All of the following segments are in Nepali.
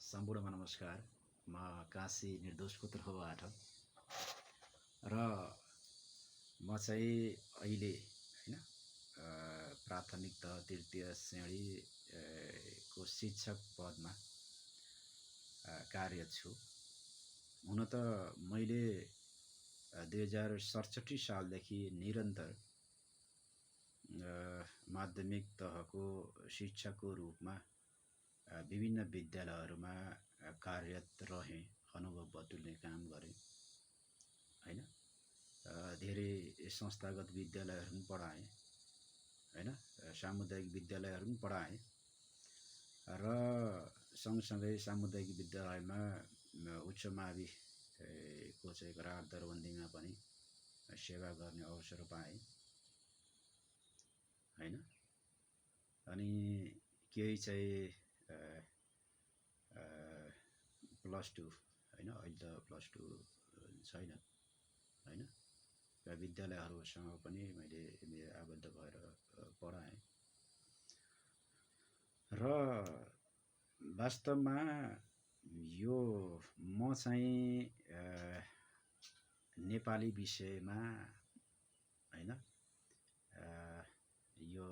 सम्पूर्णमा नमस्कार। म काशी निर्दोष पुत्र होबाट र म चाहिँ अहिले हैन प्राथमिक तह तृतीय श्रेणी को शिक्षक पदमा कार्यरत छु। हुन त मैले 2067 सालदेखि निरन्तर माध्यमिक तहको शिक्षकको रूपमा विभिन्न विद्यालयहरूमा कार्यरत रहेँ, अनुभव बटुल्ने काम गरेँ हैन। धेरै संस्थागत विद्यालयहरू पनि पढाएँ हैन, सामुदायिक विद्यालयहरू पनि पढाएँ र सँगसँगै सामुदायिक विद्यालयमा उच्च माविको चाहिँ गरार दरबन्दीमा पनि सेवा गर्ने अवसर पाएँ हैन। अनि केही चाहिँ +2 हैन, अहिले त +2 छैन हैन, र विद्यालयहरूसँग पनि मैले आबद्ध भएर पढाएँ र वास्तवमा यो म चाहिँ नेपाली विषयमा हैन यो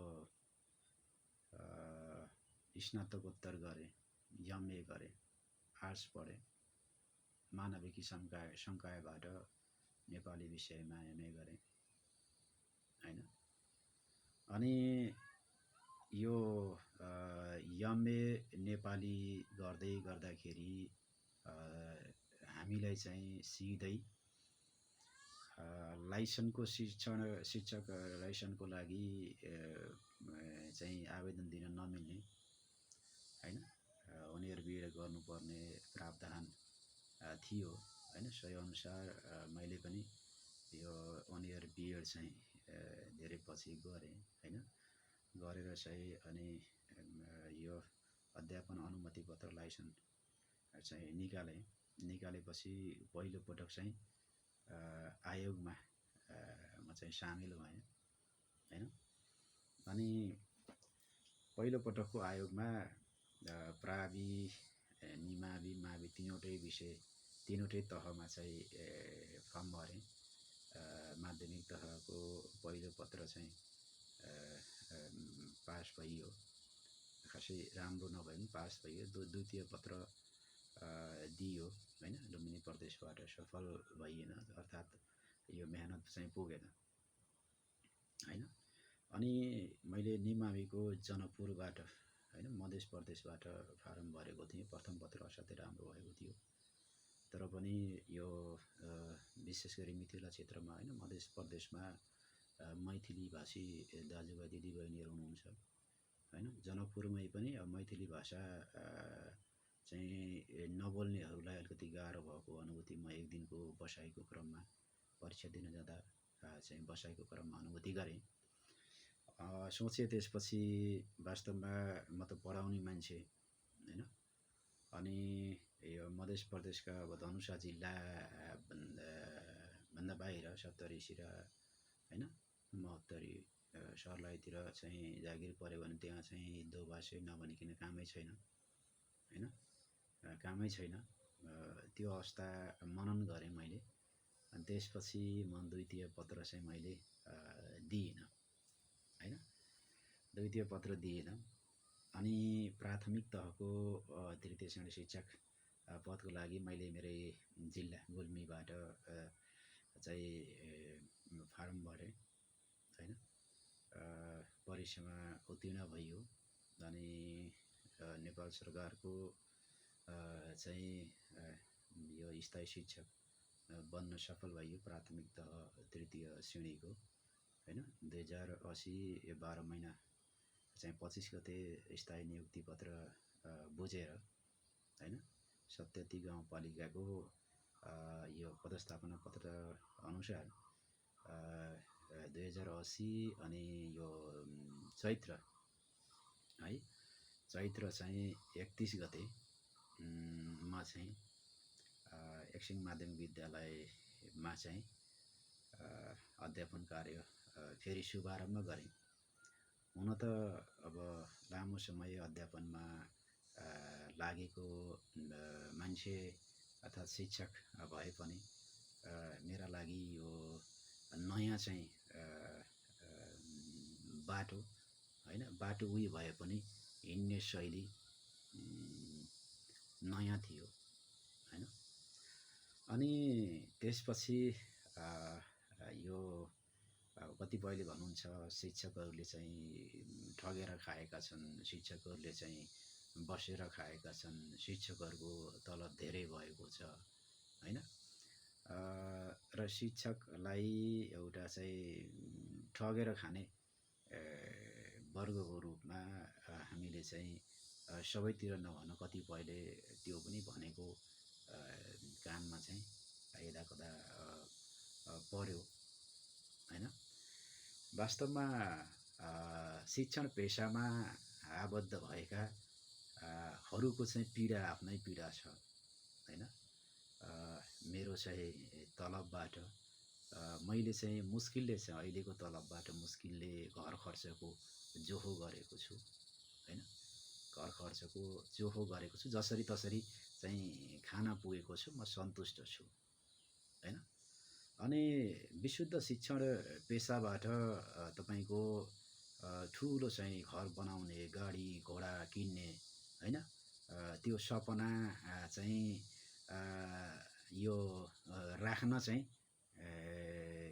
स्नातकोत्तर गरेँ, MA गरेँ, आर्ट्स पढेँ, मानविकी संकायबाट नेपाली विषयमा MA गरेँ हैन। अनि यो MA नेपाली गर्दाखेरि हामीलाई चाहिँ सिधै लाइसेन्सको शिक्षक लाइसेन्सको लागि चाहिँ आवेदन दिन नमिल्ने हैन, उनीहरू बिएड गर्नुपर्ने प्रावधान थियो हैन। सोही अनुसार मैले पनि यो उनीहरू बिएड चाहिँ धेरै पछि गरेँ हैन। गरेर चाहिँ अनि यो अध्यापन अनुमति पत्र लाइसेन्स चाहिँ निकालेपछि पहिलो पटक चाहिँ आयोगमा म चाहिँ सामेल भएँ हैन। अनि पहिलो पटकको आयोगमा प्रावि, निमावि, मावि तीनवटै तहमा चाहिँ फर्म भरेँ। माध्यमिक तहको पहिलो पत्र चाहिँ पास भइयो, खासै राम्रो नभए पनि पास भइयो। द्वितीय पत्र दियो हैन, लुम्बिनी प्रदेशबाट सफल भइएन, अर्थात् यो मेहनत चाहिँ पुगेन हैन। अनि मैले निमाविको जनकपुरबाट हैन, मध्य प्रदेशबाट फारम भरेको थिएँ। प्रथम पत्र असाध्यै राम्रो भएको थियो, तर पनि यो विशेष गरी मिथिला क्षेत्रमा हैन, मध्य प्रदेशमा मैथिली भाषी दाजुभाइ दिदीबहिनीहरू हुनुहुन्छ हैन। जनकपुरमै पनि मैथिली भाषा चाहिँ नबोल्नेहरूलाई अलिकति गाह्रो भएको अनुभूति म एक दिनको बसाइको क्रममा, परीक्षा दिन जाँदा चाहिँ बसाइको क्रममा अनुभूति गरेँ। सोचेँ त्यसपछि वास्तवमा म त पढाउने मान्छे हैन। अनि यो मध्य प्रदेशका अब धनुषा जिल्ला भन्दा बाहिर सप्तरी, सिरा हैन, महोत्तरी, सर्लाहीतिर चाहिँ जागिर पऱ्यो भने त्यहाँ चाहिँ दोभाषी नभनिकन कामै छैन हैन, कामै छैन। त्यो अवस्था मनन गरेँ मैले। अनि त्यसपछि म द्वितीय पत्र चाहिँ मैले दिइनँ हैन, द्वितीय पत्र दिएन। अनि प्राथमिक तहको तृतीय श्रेणी शिक्षक पदको लागि मैले मेरै जिल्ला गुल्मीबाट चाहिँ फारम भरेँ हैन। परीक्षामा उत्तीर्ण भइयो। अनि नेपाल सरकारको चाहिँ यो स्थायी शिक्षक बन्न सफल भइयो, प्राथमिक तह तृतीय श्रेणीको हैन। 2080 12 महिना चाहिँ 25 गते स्थायी नियुक्ति पत्र बुझेर हैन, सत्यती गाउँपालिकाको यो पदस्थापना पत्र अनुसार 2080 अनि यो चैत्र चाहिँ 31 गते मा चाहिँ एकसिङ माध्यमिक विद्यालयमा चाहिँ अध्यापन कार्य फेरि शुभारम्भ गरेँ। हुन त अब लामो समय अध्यापनमा लागेको मान्छे अर्थात् शिक्षक भए पनि मेरा लागि यो नयाँ चाहिँ बाटो होइन, बाटो उही भए पनि हिँड्ने शैली नयाँ थियो होइन। अनि त्यसपछि यो कतिपयले भन्नुहुन्छ शिक्षकहरूले चाहिँ ठगेर खाएका छन्, शिक्षकहरूले चाहिँ बसेर खाएका छन्, शिक्षकहरूको तलब धेरै भएको छ होइन। र शिक्षकलाई एउटा चाहिँ ठगेर खाने वर्गको रूपमा हामीले चाहिँ सबैतिर नभन कतिपयले त्यो पनि भनेको कानमा चाहिँ यदाकदा पर्यो होइन। वास्तवमा शिक्षण पेसामा आबद्ध भएका हरूको चाहिँ पीडा आफ्नै पीडा छ होइन। मेरो चाहिँ तलबबाट मैले चाहिँ मुस्किलले चाहिँ अहिलेको तलबबाट मुस्किलले घर खर्चको जोहो गरेको छु होइन। घर खर्चको जोहो गरेको छु, जसरी तसरी चाहिँ खाना पुगेको छु, म सन्तुष्ट छु होइन। अनि विशुद्ध शिक्षण पेसाबाट तपाईको ठुलो चाहिँ घर बनाउने, गाडी घोडा किन्ने होइन, त्यो सपना चाहिँ यो राख्न चाहिँ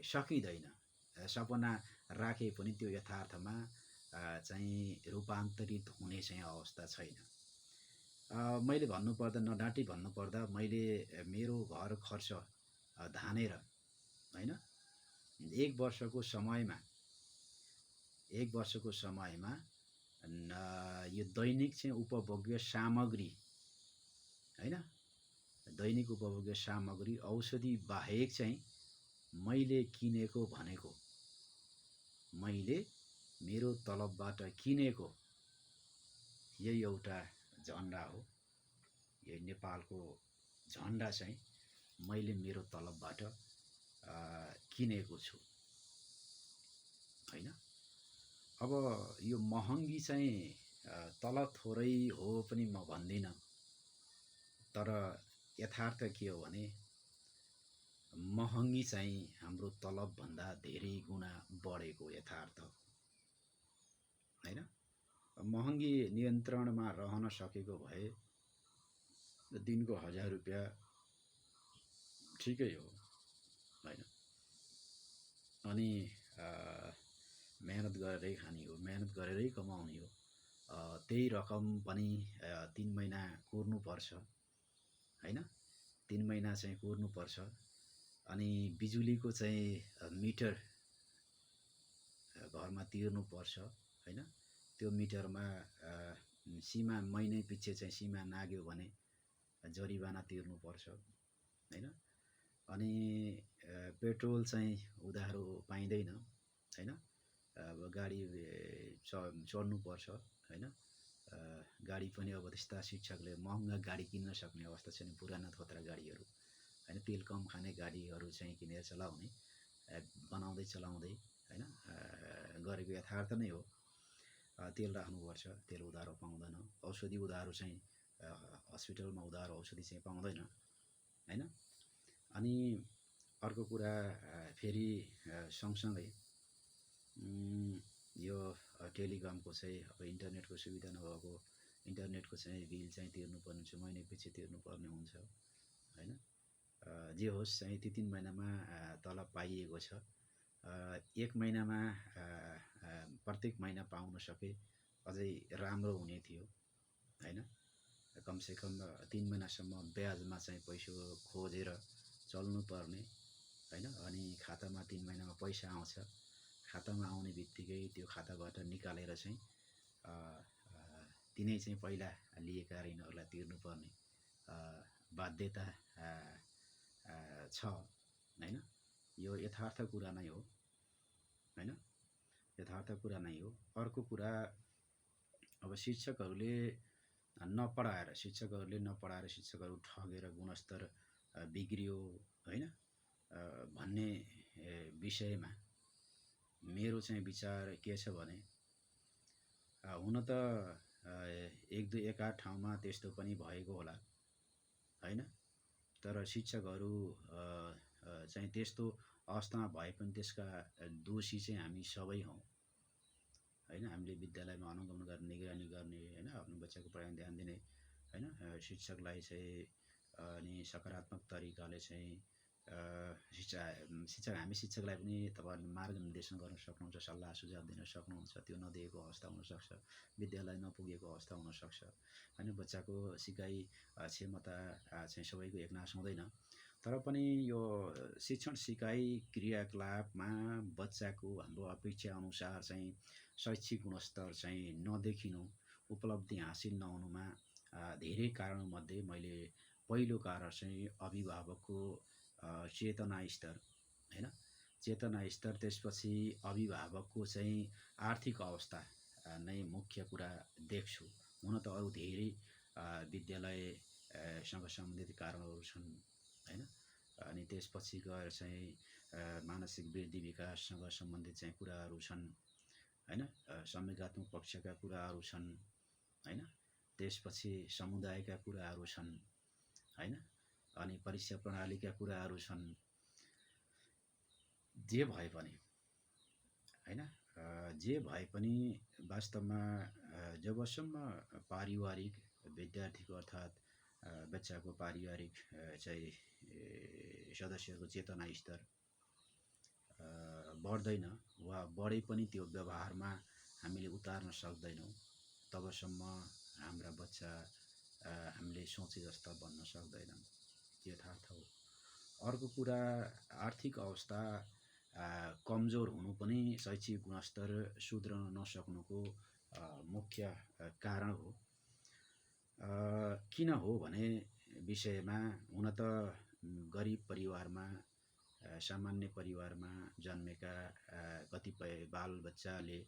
सकिँदैन। सपना राखे पनि त्यो यथार्थमा चाहिँ रूपान्तरित हुने चाहिँ अवस्था छैन। मैले भन्नुपर्दा, नडाँटी भन्नुपर्दा, मैले मेरो घर खर्च धानेर होइन, एक वर्षको समयमा यो दैनिक चाहिँ उपभोग्य सामग्री होइन, दैनिक उपभोग्य सामग्री औषधि बाहेक चाहिँ मैले किनेको भनेको, मैले मेरो तलबबाट किनेको यही एउटा झन्डा हो। यो नेपालको झन्डा चाहिँ मैले मेरो तलबबाट किनेको छु होइन। अब यो महँगी चाहिँ तलब थोरै हो पनि म भन्दिनँ, तर यथार्थ के हो भने महँगी चाहिँ हाम्रो तलबभन्दा धेरै गुणा बढेको यथार्थ होइन। महँगी नियन्त्रणमा रहन सकेको भए दिनको 1000 रुपियाँ ठिकै हो होइन। अनि मेहनत गरेरै खाने हो, मेहनत गरेरै कमाउने हो, त्यही रकम पनि 3 महिना कुर्नुपर्छ होइन। 3 महिना चाहिँ कुर्नुपर्छ। अनि बिजुलीको चाहिँ मिटर घरमा तिर्नुपर्छ होइन। त्यो मिटरमा सीमा महिनै पछि चाहिँ सीमा नाग्यो भने जरिवाना तिर्नुपर्छ होइन। अनि पेट्रोल चाहिँ उधारो पाइँदैन होइन। अब गाडी चढ्नुपर्छ होइन। गाडी पनि अब त्यस्ता शिक्षकले महँगा गाडी किन्न सक्ने अवस्था छैन, पुराना थोत्रा गाडीहरू होइन, तेल कम खाने गाडीहरू चाहिँ किनेर चलाउने, बनाउँदै चलाउँदै होइन गरेको यथार्थ नै हो। तेल राख्नुपर्छ, तेल उधारो पाउँदैन। औषधि उधारो चाहिँ हस्पिटलमा उधारो औषधि चाहिँ पाउँदैन होइन। अनि अर्को कुरा फेरि सँगसँगै यो टेलिकमको चाहिँ अब इन्टरनेटको सुविधा नभएको, इन्टरनेटको चाहिँ बिल चाहिँ तिर्नुपर्ने हुन्छ, महिना पछि तिर्नुपर्ने हुन्छ होइन। जे होस् चाहिँ ती 3 महिनामा तलब पाइएको छ। 1 महिनामा प्रत्येक महिना पाउन सके अझै राम्रो हुने थियो होइन। कमसेकम 3 महिनासम्म ब्याजमा चाहिँ पैसा खोजेर चल्नुपर्ने होइन। अनि खातामा 3 महिनामा पैसा आउँछ, खातामा आउने बित्तिकै त्यो खाताबाट निकालेर चाहिँ तिनै चाहिँ पहिला लिएका ऋणहरूलाई तिर्नुपर्ने बाध्यता छ होइन। यो यथार्थ कुरा नै हो होइन, यथार्थ कुरा नै हो। अर्को कुरा अब शिक्षकहरूले नपढाएर शिक्षकहरू ठगेर गुणस्तर बिग्रियो होइन भन्ने विषयमा मेरो चाहिँ विचार के छ भने, हुन त एक दुई एकाध ठाउँमा त्यस्तो पनि भएको होला होइन। तर शिक्षकहरू चाहिँ त्यस्तो अवस्थामा भए पनि त्यसका दोषी चाहिँ हामी सबै हौँ होइन। हामीले विद्यालयमा अनुगमन गर्ने, निगरानी गर्ने होइन, आफ्नो बच्चाको पढाइमा ध्यान दिने होइन, शिक्षकलाई चाहिँ अनि सकारात्मक तरिकाले चाहिँ शिक्षक हामी शिक्षकलाई पनि तपाईँहरूले मार्गनिर्देशन गर्न सक्नुहुन्छ, सल्लाह सुझाव दिन सक्नुहुन्छ। त्यो नदिएको अवस्था हुनसक्छ, विद्यालय नपुगेको अवस्था हुनसक्छ होइन। बच्चाको सिकाइ क्षमता चाहिँ सबैको एकनास हुँदैन। तर पनि यो शिक्षण सिकाइ क्रियाकलापमा बच्चाको हाम्रो अपेक्षा अनुसार चाहिँ शैक्षिक गुणस्तर चाहिँ नदेखिनु, उपलब्धि हासिल नहुनुमा धेरै कारणमध्ये मैले पहिलो कारण चाहिँ अभिभावकको चेतना स्तर होइन, चेतना स्तर, त्यसपछि अभिभावकको चाहिँ आर्थिक अवस्था नै मुख्य कुरा देख्छु। हुन त अरू धेरै विद्यालयसँग सम्बन्धित कारणहरू छन् होइन। अनि त्यसपछि गएर चाहिँ मानसिक वृद्धि विकाससँग सम्बन्धित चाहिँ कुराहरू छन् होइन, संवेगात्मक पक्षका कुराहरू छन् होइन, त्यसपछि समुदायका कुराहरू छन् होइन, अनि परीक्षा प्रणालीका कुराहरू छन्। जे भए पनि होइन, जे भए पनि वास्तवमा जबसम्म पारिवारिक विद्यार्थीको अर्थात् बच्चाको पारिवारिक चाहिँ सदस्यहरूको चेतना स्तर बढ्दैन वा बढे पनि त्यो व्यवहारमा हामीले उतार्न सक्दैनौँ, तबसम्म हाम्रा बच्चा हामीले सोचे जस्ता बन्न सक्दैनन्, यथार्थ हो। अर्को कुरा, आर्थिक अवस्था कमजोर हुनु पनि शैक्षिक गुणस्तर सुध्रन नसक्नुको मुख्य कारण हो। किन हो भने विषयमा, हुन त गरिब परिवारमा, सामान्य परिवारमा जन्मेका कतिपय बालबच्चाले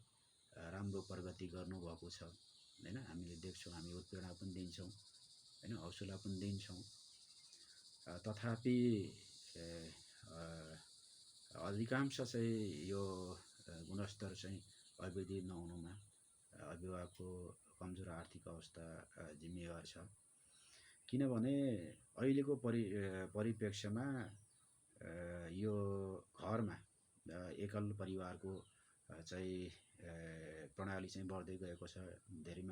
राम्रो प्रगति गर्नुभएको छ होइन। हामीले देख्छौँ, हामी उत्प्रेरणा पनि दिन्छौँ होइन, हौसला पनि दिन्छौँ। तथापि अधिकांश चाहिँ यो गुणस्तर चाहिँ अभिवृद्धि नहुनुमा अभिभावकको कमजोर आर्थिक अवस्था जिम्मेवार छ। किनभने अहिलेको परिप्रेक्ष्यमा यो घरमा एकल परिवारको चाहिँ प्रणाली चाहिँ बढ्दै गएको छ। धेरै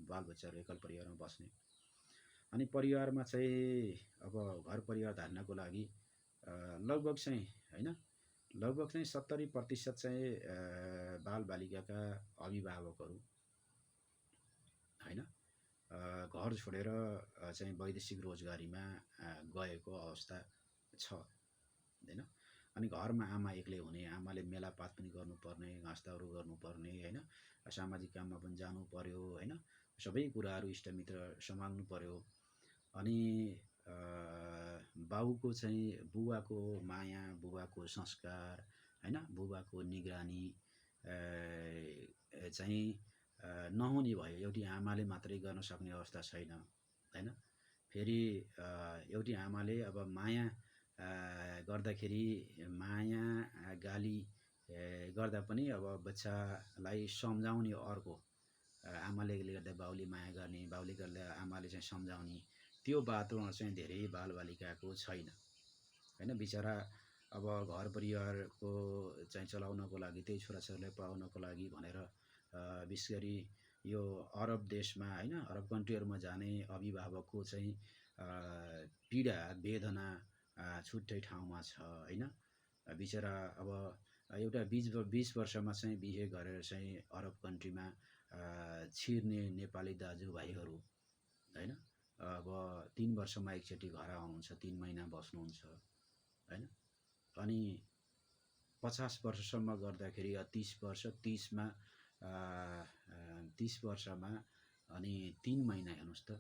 बालबच्चाहरू एकल परिवारमा बस्ने, अनि परिवारमा चाहिँ अब घर परिवार धान्नको लागि लगभग चाहिँ होइन, लगभग चाहिँ 70% चाहिँ बालबालिकाका अभिभावकहरू होइन घर छोडेर चाहिँ वैदेशिक रोजगारीमा गएको अवस्था छ होइन। अनि घरमा आमा एक्लै हुने, आमाले मेलापात पनि गर्नुपर्ने, घाँसदाउरो गर्नुपर्ने होइन, सामाजिक काममा पनि जानु पर्यो होइन, सबै कुराहरू इष्टमित्र सम्हाल्नु पर्यो। अनि बाउको चाहिँ बुवाको माया, बुवाको संस्कार होइन, बुबाको निगरानी चाहिँ नहुने भयो। एउटी आमाले मात्रै गर्न सक्ने अवस्था छैन होइन। फेरि एउटी आमाले अब माया गर्दाखेरि, माया गाली गर्दा पनि अब बच्चालाई सम्झाउने अर्को, आमाले गर्दा बाउले माया गर्ने, बाउले गर्दा आमाले चाहिँ सम्झाउने, त्यो वातावरण चाहिँ धेरै बालबालिकाको छैन होइन। बिचरा अब घर परिवारको चाहिँ चलाउनको लागि, त्यही छोराछोरीलाई पढाउनको लागि भनेर विशेष गरी यो अरब देशमा होइन, अरब कन्ट्रीहरूमा जाने अभिभावकको चाहिँ पीडा वेदना छुट्टै ठाउँमा छ होइन। बिचरा अब एउटा 20 वर्षमा चाहिँ बिहे गरेर चाहिँ अरब कन्ट्रीमा छिर्ने नेपाली दाजुभाइहरू होइन, अब 3 वर्षमा एकचोटि घर आउनुहुन्छ, 3 महिना बस्नुहुन्छ होइन। अनि 50 वर्षसम्म गर्दाखेरि 30 वर्ष, 30 वर्षमा अनि 3 महिना, हेर्नुहोस् त,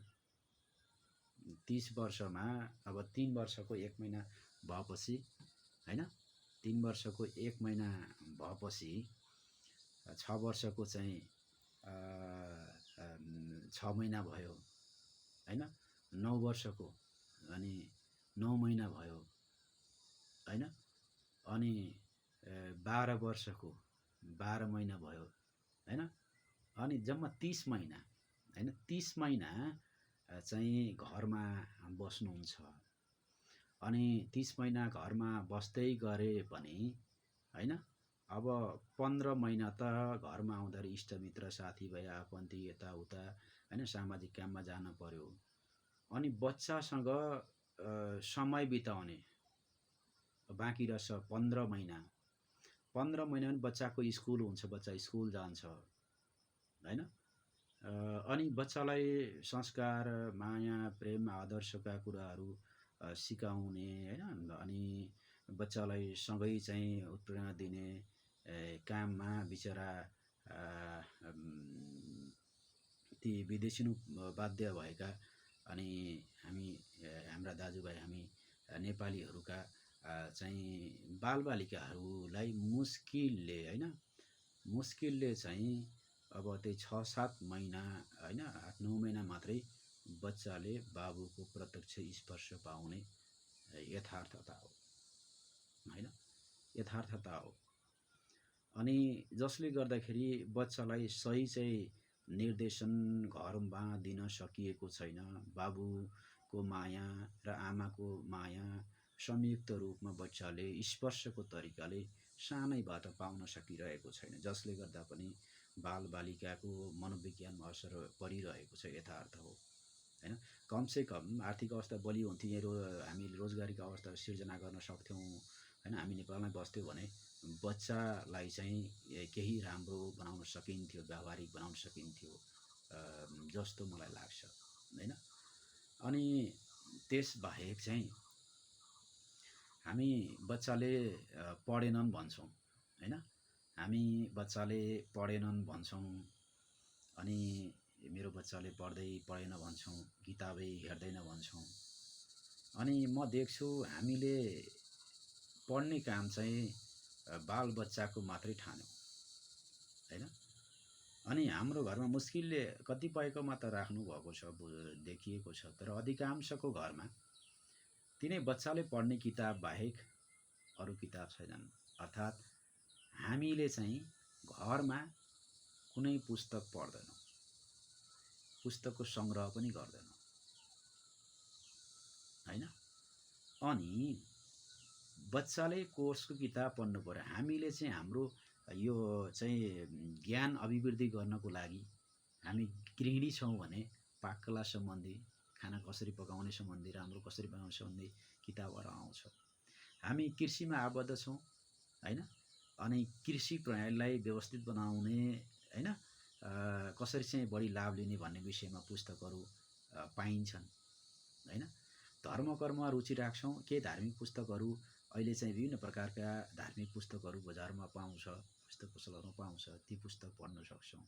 30 वर्षमा अब 3 वर्षको 1 महिना भएपछि होइन, 3 वर्षको 1 महिना भएपछि 6 वर्षको चाहिँ 6 महिना भयो होइन, 9 वर्षको अनि 9 महिना भयो होइन, अनि 12 वर्षको 12 महिना भयो होइन, अनि जम्मा 30 महिना हैन। 30 महिना चाहिँ घरमा बस्नुहुन्छ अनि 30 महिना घरमा बस्दै गरे पनि हैन, अब 15 महिना त घरमा आउँदाखेरि इष्टमित्र साथीभाइ आफन्ती यताउता हैन सामाजिक काममा जान पर्यो। अनि बच्चासँग समय बिताउने बाँकी रहेछ 15 महिना। 15 महिना पनि बच्चाको स्कुल हुन्छ, बच्चा स्कुल जान्छ हैन। अनि बच्चालाई संस्कार, माया, प्रेम, आदर्शका कुराहरू सिकाउने हैन। अनि बच्चालाई सँगै चाहिँ उत्प्रेरणा दिने काममा बिचरा ती विदेशिनु बाध्य भएका अनि हामी हाम्रा दाजुभाइ हामी नेपालीहरूका चाहिँ बालबालिकाहरूलाई मुस्किलले हैन, मुस्किलले चाहिँ अब त्यही 6-7 महिना हैन, 8-9 महिना मात्रै बच्चाले बाबुको प्रत्यक्ष स्पर्श पाउने यथार्थता हो हैन, यथार्थता हो। अनि जसले गर्दाखेरि बच्चालाई सही चाहिँ निर्देशन घरमा दिन सकिएको छैन। बाबुको माया र आमाको माया संयुक्त रूपमा बच्चाले स्पर्शको तरिकाले सानैबाट पाउन सकिरहेको छैन, जसले गर्दा पनि बालबालिकाको मनोविज्ञानमा असर परिरहेको छ, यथार्थ हो हैन। कमसे कम आर्थिक अवस्था बलियो हुन्थ्यो, हामी रोजगारीको अवस्था सिर्जना गर्न सक्थ्यौँ हैन, हामी नेपालमै बस्थ्यौँ भने बच्चालाई चाहिँ केही राम्रो बनाउन सकिन्थ्यो, व्यावहारिक बनाउन सकिन्थ्यो जस्तो मलाई लाग्छ हैन। अनि त्यसबाहेक चाहिँ हामी बच्चाले पढेनन् भन्छौँ हैन, हामी बच्चाले पढेनन् भन्छौँ अनि मेरो बच्चाले पढेन भन्छौँ, किताबै हेर्दैन भन्छौँ। अनि म देख्छु हामीले पढ्ने काम चाहिँ बाल बच्चाको मात्रै ठान्यौँ हैन। अनि हाम्रो घरमा मुस्किलले कतिपयकोमा त राख्नु भएको छ, देखिएको छ, तर अधिकांशको घरमा तिनै बच्चाले पढ्ने किताब बाहेक अरू किताब छैनन्। अर्थात् हामीले चाहिँ घरमा कुनै पुस्तक पढ्दैनौँ, पुस्तकको सङ्ग्रह पनि गर्दैनौँ हैन। अनि बच्चाले कोर्सको किताब पढ्नु पर्यो, हामीले चाहिँ हाम्रो यो चाहिँ ज्ञान अभिवृद्धि गर्नको लागि हामी गृहिणी छौँ भने पाककला सम्बन्धी, खाना कसरी पकाउने सम्बन्धी, राम्रो कसरी बनाउने सम्बन्धी किताबहरू आउँछ। हामी कृषिमा आबद्ध छौँ हैन, अनि कृषि प्रणालीलाई व्यवस्थित बनाउने हैन, कसरी चाहिँ बढी लाभ लिने भन्ने विषयमा पुस्तकहरू पाइन्छन् हैन। धर्म कर्ममा रुचि राख्छौँ, केही धार्मिक पुस्तकहरू अहिले चाहिँ विभिन्न प्रकारका धार्मिक पुस्तकहरू बजारमा पाउँछ, पुस्तक पसलहरूमा पाउँछ, ती पुस्तक पढ्न सक्छौँ।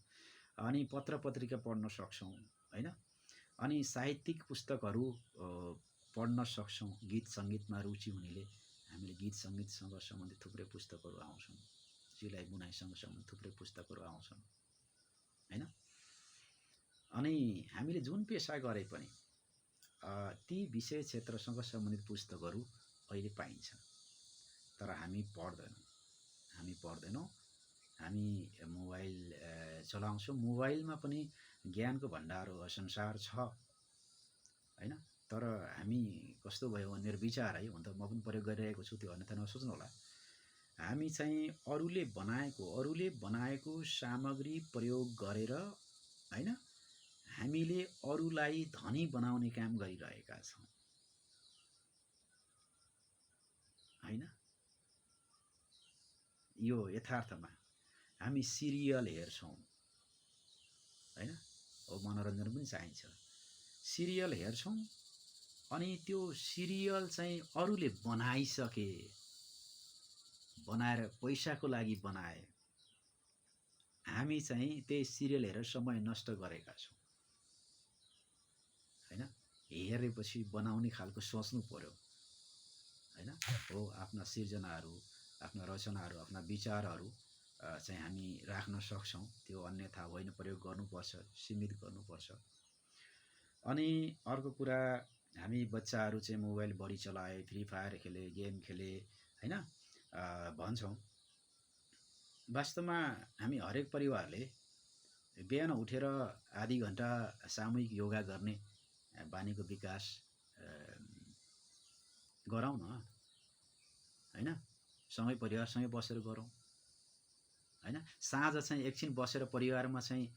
अनि पत्र पत्रिका पढ्न सक्छौँ हैन। अनि साहित्यिक पुस्तकहरू पढ्न सक्छौँ। गीत सङ्गीतमा रुचि हुनेले हामीले गीत सङ्गीतसँग सम्बन्धित थुप्रै पुस्तकहरू आउँछन्, सिलाइ बुनाइसँग सम्बन्धित थुप्रै पुस्तकहरू आउँछन् हैन। अनि हामीले जुन पेसा गरे पनि ती विषय क्षेत्रसँग सम्बन्धित पुस्तकहरू अहिले पाइन्छन्, तर हामी पढ्दैनौँ। हामी मोबाइल चलाउँछौँ, मोबाइलमा पनि ज्ञानको भण्डार संसार छ हैन। तर हामी कस्तो भयो भने, मेरो विचार है, हुन त म पनि प्रयोग गरिरहेको छु, त्यो अन्यथा नसोच्नु होला। हामी चाहिँ अरूले बनाएको सामग्री प्रयोग गरेर हैन, हामीले अरूलाई धनी बनाउने काम गरिरहेका छौँ हैन। यो यथार्थमा हामी सिरियल हेर्छौँ हैन, हो मनोरञ्जन पनि चाहिन्छ, सिरियल हेर्छौँ अनि त्यो सिरियल चाहिँ अरूले बनाएर पैसाको लागि बनाए, हामी चाहिँ त्यही सिरियल हेरेर समय नष्ट गरेका छौँ हैन। हेरेपछि बनाउने खालको सोच्नु पर्यो हैन। हो आफ्ना सिर्जनाहरू, आफ्ना रचनाहरू, आफ्ना विचारहरू चाहिँ हामी राख्न सक्छौँ, त्यो अन्यथा होइन, प्रयोग गर्नुपर्छ, सीमित गर्नुपर्छ। अनि अर्को कुरा, हामी बच्चाहरू चाहिँ मोबाइल बढी चलाए, फ्री फायर खेले, गेम खेले हैन भन्छौँ। वास्तवमा हामी हरेक परिवारले बिहान उठेर आधी घन्टा सामूहिक योगा गर्ने बानीको विकास गरौँ न, हैन? सँगै परिवारसँगै बसेर गरौँ, हैन? साँझ चाहिँ एकछिन बसेर परिवारमा चाहिँ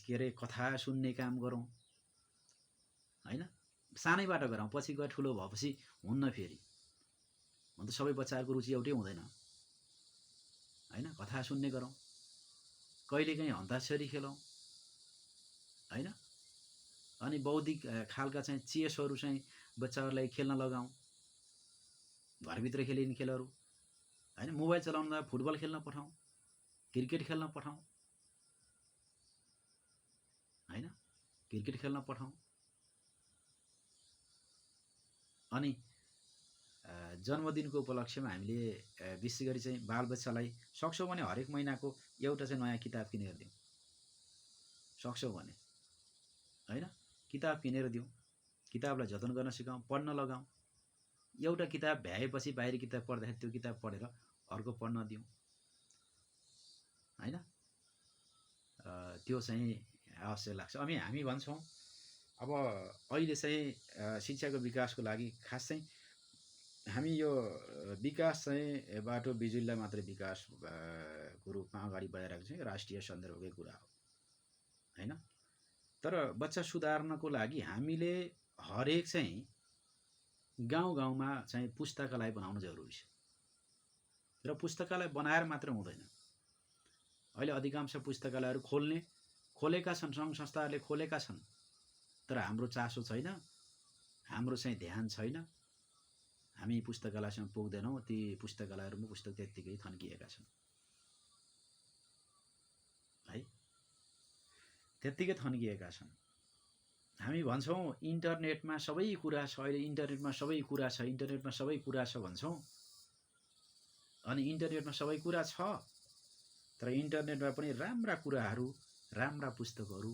के अरे कथा सुन्ने काम गरौँ, हैन? सानैबाट गरौँ, पछि गएर ठुलो भएपछि हुन्न फेरि। हुन त सबै बच्चाहरूको रुचि एउटै हुँदैन, हैन? कथा सुन्ने गरौँ, कहिलेकाहीँ अन्ताक्षरी खेलौँ, हैन? अनि बौद्धिक खालका चाहिँ चेसहरू चाहिँ बच्चाहरूलाई खेल्न लगाउँ, घरभित्र खेलिने खेलहरू, हैन? मोबाइल चलाउन फुटबल खेल्न पठाउँ, क्रिकेट खेल्न पठाउँ, हैन? क्रिकेट खेल्न पठाउँ। अनि जन्मदिनको उपलक्ष्यमा हामीले विशेष गरी चाहिँ बालबच्चालाई सक्छौँ भने हरेक महिनाको एउटा चाहिँ नयाँ किताब किनेर दिउँ, सक्छौँ भने, हैन? किताब किनेर दिउँ, किताबलाई जतन गर्न सिकाउँ, पढ्न लगाउँ। एउटा किताब भ्याएपछि बाहिरी किताब पढ्दाखेरि त्यो किताब पढेर अर्को पढ्न दिउँ, हैन? त्यो चाहिँ आवश्यक लाग्छ। अनि हामी भन्छौँ अब अहिले चाहिँ शिक्षाको विकासको लागि खास चाहिँ हामी यो विकास चाहिँ बाटो बिजुलीलाई मात्रै विकास को रूपमा अगाडि बढाइरहेको छ, राष्ट्रिय सन्दर्भकै कुरा हो, हैन? तर बच्चा सुधार्नको लागि हामीले हरेक चाहिँ गाउँ गाउँमा चाहिँ पुस्तकालय बनाउनु जरुरी छ। र पुस्तकालय बनाएर मात्र हुँदैन। अहिले अधिकांश पुस्तकालयहरू खोलेका छन्, सङ्घ संस्थाहरूले खोलेका छन्, तर हाम्रो चासो छैन, हाम्रो चाहिँ ध्यान छैन। हामी पुस्तकालयसँग पुग्दैनौँ, ती पुस्तकालयहरूमा पुस्तक त्यत्तिकै थन्किएका छन्, है? त्यत्तिकै थन्किएका छन्। हामी भन्छौँ इन्टरनेटमा सबै कुरा छ, अहिले इन्टरनेटमा सबै कुरा छ, इन्टरनेटमा सबै कुरा छ भन्छौँ। अनि इन्टरनेटमा सबै कुरा छ, तर इन्टरनेटमा पनि राम्रा कुराहरू, राम्रा पुस्तकहरू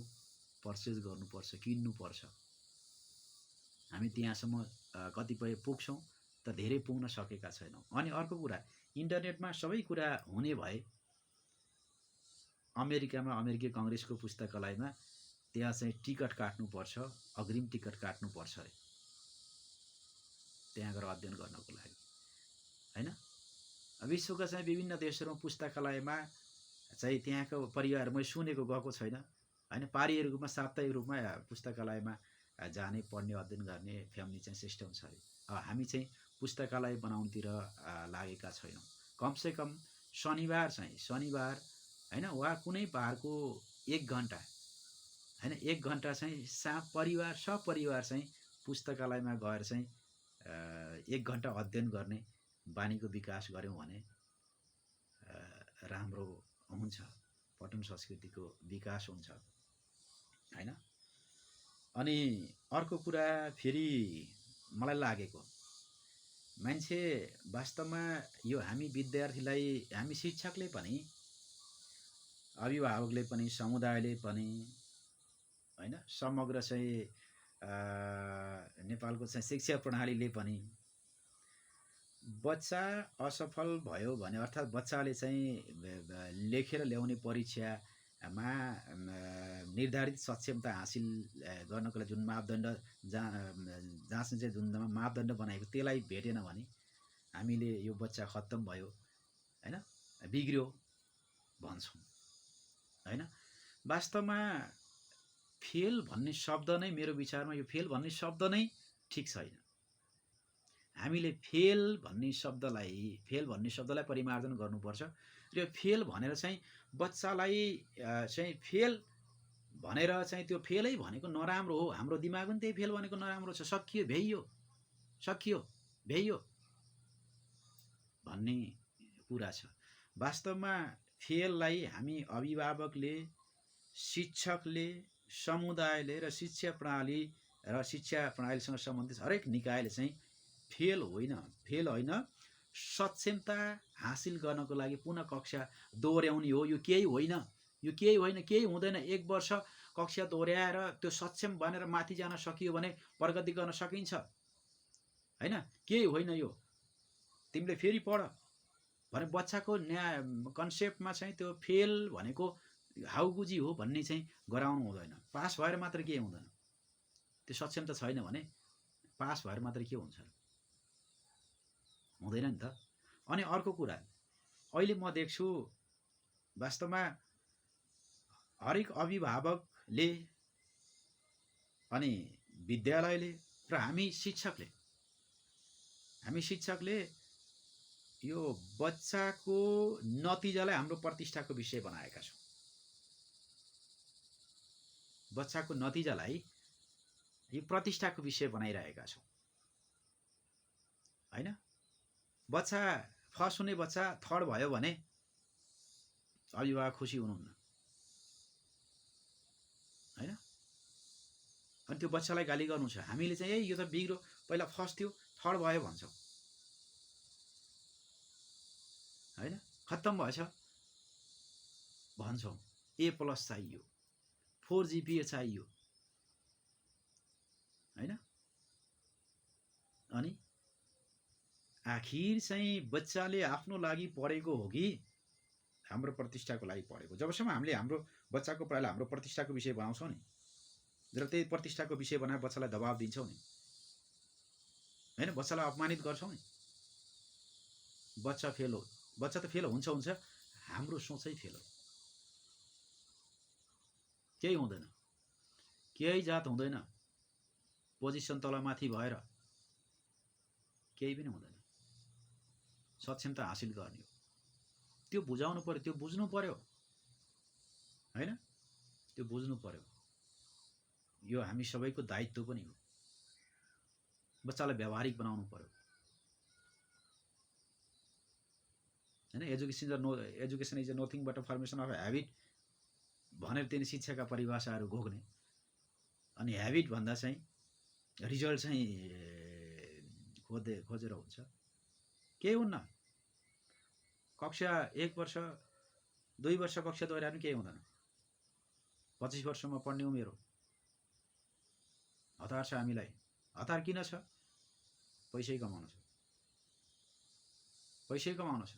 पर्चेज गर्नुपर्छ, किन्नुपर्छ। हामी त्यहाँसम्म कतिपय पुग्छौँ, तर धेरै पुग्न सकेका छैनौँ। अनि अर्को कुरा, इन्टरनेटमा सबै कुरा हुने भए अमेरिकामा अमेरिकी कङ्ग्रेसको पुस्तकालयमा त्यहाँ चाहिँ टिकट काट्नुपर्छ, अग्रिम टिकट काट्नुपर्छ अरे त्यहाँ गएर अध्ययन गर्नको लागि, हैन? विश्वका चाहिँ विभिन्न देशहरूमा पुस्तकालयमा चाहिँ त्यहाँको परिवार मैले सुनेको गएको छैन, हैन? पारिवारिक रूपमा साप्ताहिक रूपमा पुस्तकालयमा जाने, पढ्ने, अध्ययन गर्ने फ्यामिली चाहिँ सिस्टम छ अरे। हामी चाहिँ पुस्तकालय बनाउनुतिर लागेका छैनौँ। कमसेकम शनिबार हैन, वा कुनै बारको 1 घन्टा, हैन, 1 घन्टा चाहिँ सपरिवार चाहिँ पुस्तकालयमा गएर चाहिँ 1 घन्टा अध्ययन गर्ने बानीको विकास गऱ्यौँ भने राम्रो हुन्छ, पठन संस्कृतिको विकास हुन्छ, हैन? अनि अर्को कुरा फेरि मलाई लागेको, मान्छे वास्तवमा यो हामी विद्यार्थीलाई, हामी शिक्षकले पनि, अभिभावकले पनि, समुदायले पनि, हैन, समग्र चाहिँ नेपालको चाहिँ शिक्षा प्रणालीले पनि बच्चा असफल भयो भने, अर्थात् बच्चाले चाहिँ लेखेर ल्याउने परीक्षामा निर्धारित सक्षमता हासिल गर्नको लागि जुन मापदण्ड जाँच्ने चाहिँ जुन मापदण्ड बनाएको त्यसलाई भेटेन भने हामीले यो बच्चा खत्तम भयो, हैन, बिग्रियो भन्छौँ, हैन? वास्तवमा फेल भन्ने शब्द नै, मेरो विचारमा यो फेल भन्ने शब्द नै ठिक छैन। हामीले फेल भन्ने शब्दलाई परिमार्जन गर्नुपर्छ। र यो फेल भनेर चाहिँ बच्चालाई चाहिँ फेल भनेर चाहिँ त्यो फेलै भनेको नराम्रो हो, हाम्रो दिमाग पनि त्यही फेल भनेको नराम्रो छ, सकियो भ्याइयो भन्ने कुरा छ। वास्तवमा फेललाई हामी अभिभावकले, शिक्षकले, समुदायले र शिक्षा प्रणालीसँग सम्बन्धित हरेक निकायले चाहिँ फेल होइन, सक्षमता हासिल गर्नको लागि पुनः कक्षा दोहोऱ्याउने हो। यो केही होइन, केही हुँदैन। 1 वर्ष कक्षा दोहोऱ्याएर त्यो सक्षम बनेर माथि जान सकियो भने प्रगति गर्न सकिन्छ, हैन? केही होइन यो, तिमीले फेरि पढ भने बच्चाको कन्सेप्टमा चाहिँ त्यो फेल भनेको हाउगुजी हो भन्ने चाहिँ गराउनु हुँदैन। पास भएर मात्र के हुँदैन, त्यो सक्षम त छैन भने पास भएर मात्र के हुन्छ, हुँदैन नि त। अनि अर्को कुरा, अहिले म देख्छु वास्तवमा हरेक अभिभावकले अनि विद्यालयले र हामी शिक्षकले यो बच्चाको नतिजालाई हाम्रो प्रतिष्ठाको विषय बनाएका छौँ। बच्चाको नतिजालाई यो प्रतिष्ठाको विषय बनाइरहेका छौँ, हैन? बच्चा फर्स्ट हुने बच्चा थर्ड भयो भने अभिभावक खुसी हुनुहुन्न, हैन? अनि त्यो बच्चालाई गाली गर्नु छ, हामीले चाहिँ ए यो त बिग्रो, पहिला फर्स्ट थियो थर्ड भयो भन्छौँ, हैन? खत्तम भएछ भन्छौँ, A+ चाहियो, 4 GPA चाहियो, हैन? अनि आखिर चाहिँ बच्चाले आफ्नो लागि पढेको हो कि हाम्रो प्रतिष्ठाको लागि पढेको? जबसम्म हामीले हाम्रो बच्चाको पहिला हाम्रो प्रतिष्ठाको विषय बनाउँछौँ नि, र त्यही प्रतिष्ठाको विषय बनाएर बच्चालाई दबाब दिन्छौँ नि, हैन? बच्चालाई अपमानित गर्छौँ नि, बच्चा फेल हो, बच्चा त फेल हुन्छ, हाम्रो सोचै फेल हो, केही हुँदैन, केही जात हुँदैन, पोजिसन तलमाथि भएर केही पनि हुँदैन। सक्षमता हासिल गर्ने हो, त्यो बुझाउनु पर्यो, त्यो बुझ्नु पर्यो, हैन? त्यो बुझ्नु पर्यो, यो हामी सबैको दायित्व पनि हो। बच्चालाई व्यावहारिक बनाउनु पर्यो, हैन? Education is nothing but a formation of habit भनेर त्यही शिक्षाका परिभाषाहरू घोक्ने, अनि ह्याबिट भन्दा चाहिँ रिजल्ट चाहिँ खोजेर हुन्छ, केही हुन्न। कक्षा 1 वर्ष 2 वर्ष कक्षा दोहोऱ्याएर पनि केही हुँदैन। 25 वर्षमा पढ्ने उमेर हो, हतार छ हामीलाई। हतार किन छ? पैसै कमाउनु छ,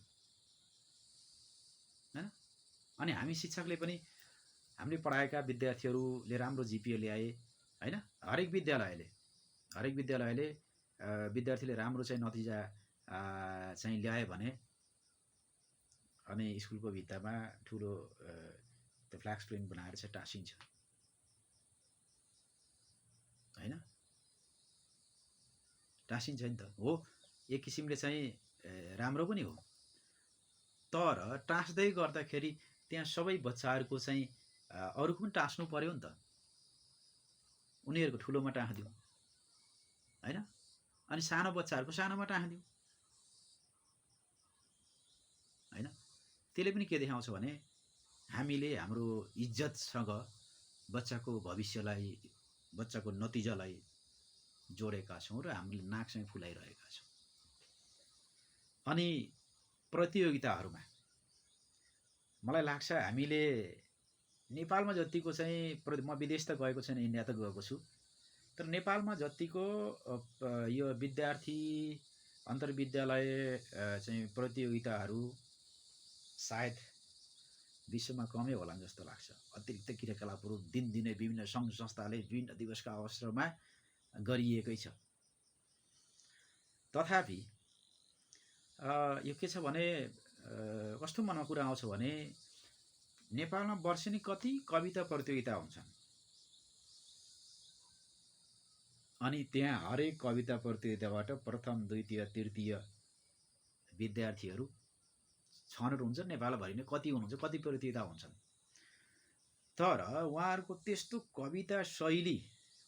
हैन? अनि हामी शिक्षकले पनि हामीले पढाएका विद्यार्थीहरूले राम्रो GPA ल्याए, हैन? हरेक विद्यालयले विद्यार्थीले राम्रो चाहिँ नतिजा चाहिँ ल्याए भने अनि स्कुलको भित्तामा ठुलो त्यो फ्ल्याक्स प्रिन्ट बनाएर चाहिँ टाँसिन्छ, हैन? टाँसिन्छ नि त, हो एक किसिमले चाहिँ राम्रो पनि हो। तर टाँस्दै गर्दाखेरि त्यहाँ सबै बच्चाहरूको चाहिँ अरूको पनि टाँस्नु पर्यो नि त, उनीहरूको ठुलोमा टाँसिदिउँ, हैन? अनि सानो बच्चाहरूको सानोमा टाँसिदिउँ, हैन? त्यसले पनि के देखाउँछ भने हामीले हाम्रो इज्जतसँग बच्चाको भविष्यलाई, बच्चाको नतिजालाई जोडेका छौँ र हामीले नाकसँग फुलाइरहेका छौँ। अनि प्रतियोगिताहरूमा मलाई लाग्छ हामीले नेपालमा जतिको चाहिँ, म विदेश त गएको छैन, इन्डिया त गएको छु, तर नेपालमा जतिको यो विद्यार्थी अन्तर्विद्यालय चाहिँ प्रतियोगिताहरू सायद विश्वमा कमै होला जस्तो लाग्छ। अतिरिक्त क्रियाकलापहरू दिनदिनै विभिन्न सङ्घ संस्थाले विभिन्न दिवसका अवसरमा गरिएकै छ। तथापि यो के छ भने कस्तो मनमा कुरा आउँछ भने नेपालमा वर्षेनी कति कविता प्रतियोगिता हुन्छन्, अनि त्यहाँ हरेक कविता प्रतियोगिताबाट प्रथम, द्वितीय, तृतीय विद्यार्थीहरू छनौट हुन्छ। नेपालभरि नै कति हुनुहुन्छ, कति प्रतियोगिता हुन्छन्, तर उहाँहरूको त्यस्तो कविता शैली,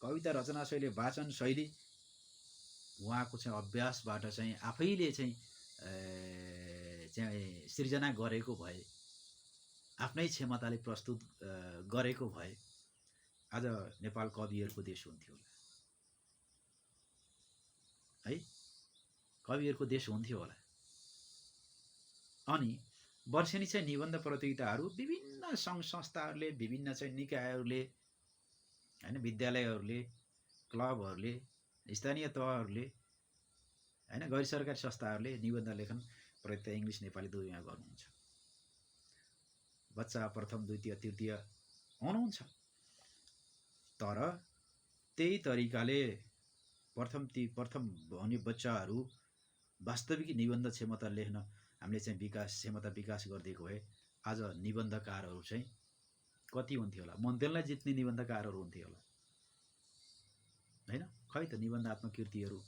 कविता रचना शैली, वाचन शैली उहाँको चाहिँ अभ्यासबाट चाहिँ आफैले चाहिँ सृजना गरेको भए, आफ्नै क्षमताले प्रस्तुत गरेको भए आज नेपाल कविहरूको देश हुन्थ्यो होला, है? कविहरूको देश हुन्थ्यो होला। अनि वर्षेनी चाहिँ निबन्ध प्रतियोगिताहरू विभिन्न सङ्घ संस्थाहरूले, विभिन्न चाहिँ निकायहरूले, हैन? विद्यालयहरूले, क्लबहरूले, स्थानीय तहहरूले, हैन? गैर सरकारी संस्थाहरूले निबन्ध लेखन प्रतियोगिता इङ्ग्लिस नेपाली दुवैमा गर्नुहुन्छ। बच्चा प्रथम द्वितीय तृतीय हुनुहुन्छ, तर त्यही तरिकाले प्रथम हुने बच्चाहरू वास्तविक निबन्ध क्षमता लेख्न हामीले चाहिँ क्षमता विकास गरिदिएको भए आज निबन्धकारहरू चाहिँ कति हुन्थ्यो होला, मन्थनलाई जित्ने निबन्धकारहरू हुन्थ्यो होला हैन। खै त निबन्धात्मक कृतिहरू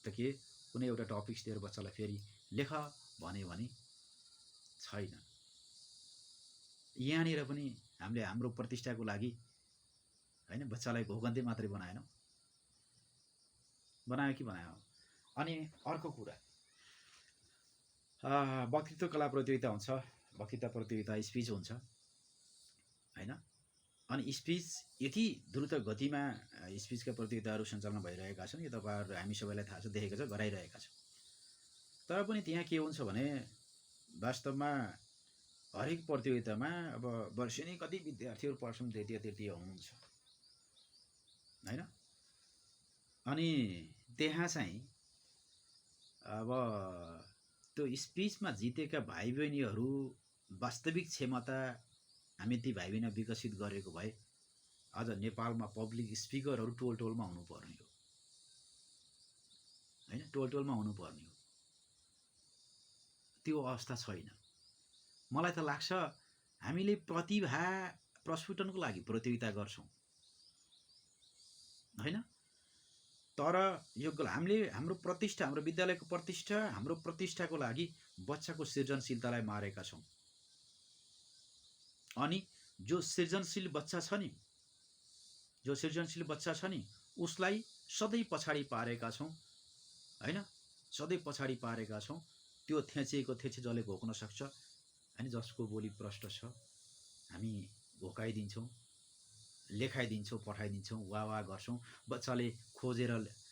त के कुनै एउटा टपिक्स दिएर बच्चालाई फेरि लेख भन्यो भने छैन। यहाँनिर पनि हामीले हाम्रो प्रतिष्ठाको लागि हैन बच्चालाई घोगन्ते मात्रै बनाएनौँ, बनायो कि बनायो। अनि अर्को कुरा वक्तृत्व कला प्रतियोगिता हुन्छ, वक्तृत्व प्रतियोगिता स्पिच हुन्छ हैन। अनि स्पिच यति द्रुत गतिमा स्पिचका प्रतियोगिताहरू सञ्चालन भइरहेका छन्, यो तपाईहरु हामी सबैलाई थाहा छ, देखेको छ, गराइरहेका छौँ। तर पनि त्यहाँ के हुन्छ भने वास्तवमा हरेक प्रतियोगितामा अब वर्षेनी कति विद्यार्थीहरू प्रथम द्वितीय तृतीय हुनुहुन्छ हैन। अनि त्यहाँ चाहिँ अब त्यो स्पिचमा जितेका भाइ बहिनीहरू वास्तविक क्षमता हामी ती भाइ बहिनी विकसित गरेको भए आज नेपालमा पब्लिक स्पिकरहरू टोल टोलमा हुनुपर्ने हो हैन, टोल टोलमा हुनुपर्ने हो। त्यो अवस्था छैन। मलाई त लाग्छ हामीले प्रतिभा प्रस्फुटनको लागि प्रतियोगिता गर्छौं हैन, तर यो हामीले हाम्रो प्रतिष्ठा, हाम्रो विद्यालयको प्रतिष्ठा, हाम्रो प्रतिष्ठाको लागि बच्चाको सृजनशीलतालाई मारेका छौं। अनि जो सृजनशील बच्चा छ नि, जो सृजनशील बच्चा छ नि, उसलाई सधैँ पछाडी पारेका छौं हैन, सधैँ पछाडी पारेका छौं। त्यो थेचेको थेचे जसले घोक्न सक्छ हैन, जसको बोली प्रष्ट छ, हामी घोकाइदिन्छौँ, लेखाइदिन्छौँ, पठाइदिन्छौँ, वाह गर्छौँ। बच्चाले खोजेर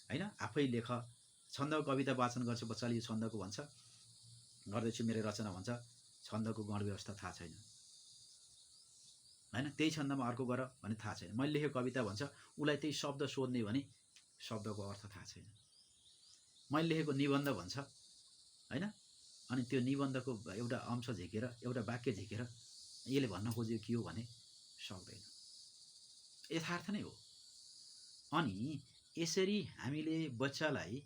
हैन आफै लेख, छन्द कविता वाचन गर्छ बच्चाले, यो छन्दको भन्छ, गर्दैछु मेरो रचना भन्छ, छन्दको गण व्यवस्था थाहा छैन हैन, त्यही छन्दमा अर्को गर भने थाहा छैन। मैले लेखेको कविता भन्छ, उलाई त्यही शब्द सोध्ने भने शब्दको अर्थ थाहा छैन। मैले लेखेको निबन्ध भन्छ हैन, अनि त्यो निबन्धको एउटा अंश झिकेर, एउटा वाक्य झिकेर यसले भन्न खोजेको के हो भने सक्दैन। यथार्थ नै हो। अनि यसरी हामीले बच्चालाई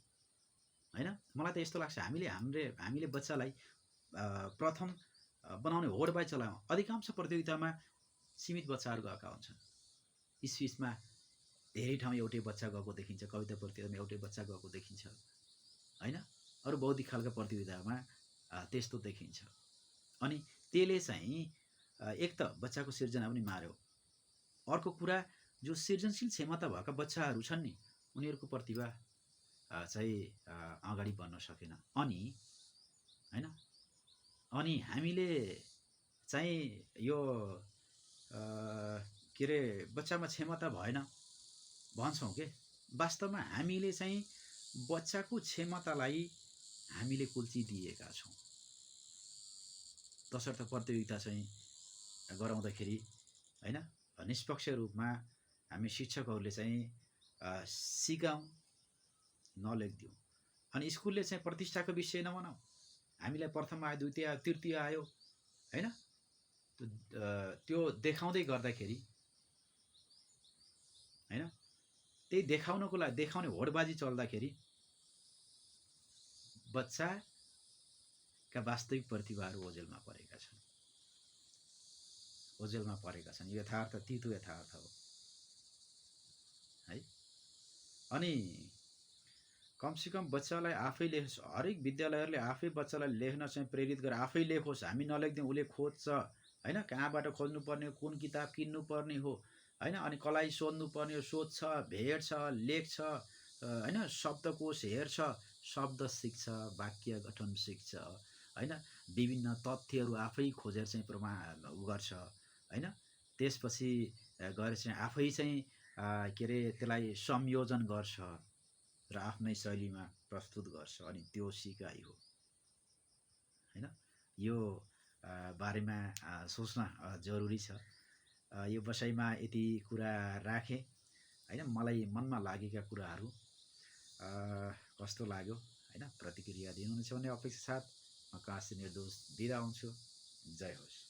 हैन, मलाई त यस्तो लाग्छ हामीले बच्चालाई प्रथम बनाउने होडबाजी चलायौँ। अधिकांश प्रतियोगितामा सीमित बच्चाहरू गएका हुन्छन्। स्पिचमा धेरै ठाउँ एउटै बच्चा गएको देखिन्छ, कविता प्रतियोगितामा एउटै बच्चा गएको देखिन्छ हैन, अरू बौद्धिक खालका प्रतियोगितामा त्यस्तो देखिन्छ। अनि त्यसले चाहिँ एक त बच्चाको सिर्जना पनि मार्यो, अर्को कुरा जो सृजनशील क्षमता भएका बच्चाहरू छन् नि, उनीहरूको प्रतिभा चाहिँ अगाडि बढ्न सकेन। अनि हैन, अनि हामीले चाहिँ यो के रे बच्चामा क्षमता भएन भन्छौँ के, वास्तवमा हामीले चाहिँ बच्चाको क्षमतालाई हामीले कुल्चिदिएका छौँ। तसर्थ प्रतियोगिता चाहिँ गराउँदाखेरि हैन निष्पक्ष रूपमा हामी शिक्षकहरूले चाहिँ सिकाउँ, नलेखिदिउँ। अनि स्कुलले चाहिँ प्रतिष्ठाको विषय नबनाऊ, हामीलाई प्रथम आयो, द्वितीय आयो, तृतीय आयो हैन, त्यो देखाउँदै गर्दाखेरि हैन, त्यही देखाउनको लागि देखाउने होडबाजी चल्दाखेरि बच्चाका वास्तविक प्रतिभाहरू ओझेलमा परेका छन्, ओझेलमा परेका छन्। यथार्थ, तितो यथार्थ हो है। अनि कमसेकम बच्चालाई आफैले, हरेक विद्यालयहरूले आफै बच्चालाई लेख्न चाहिँ प्रेरित गरेर आफै लेखोस्। हामी नलेख्दिउँ, उसले खोज्छ हैन, कहाँबाट खोज्नुपर्ने हो, कुन किताब किन्नुपर्ने हो हैन, अनि कसलाई सोध्नुपर्ने हो, सोध्छ, भेट्छ, लेख्छ हैन, शब्दकोश हेर्छ, शब्द सिक्छ, वाक्य गठन सिक्छ हैन, विभिन्न तथ्यहरू आफै खोजेर चाहिँ प्रमाण गर्छ हैन, त्यसपछि गएर चाहिँ आफै चाहिँ के रे त्यसलाई संयोजन गर्छ र आफ्नै शैलीमा प्रस्तुत गर्छ। अनि त्यो सिकाइ हो हैन। यो बारेमा सोच्न जरुरी छ। यो बसाइमा यति कुरा राखेँ हैन, मलाई मनमा लागेका कुराहरू कस्तो लाग्यो हैन, प्रतिक्रिया दिनुहुनेछ भन्ने अपेक्षा साथ म काशी निर्दोष बिदा हुन्छु। जय होस्।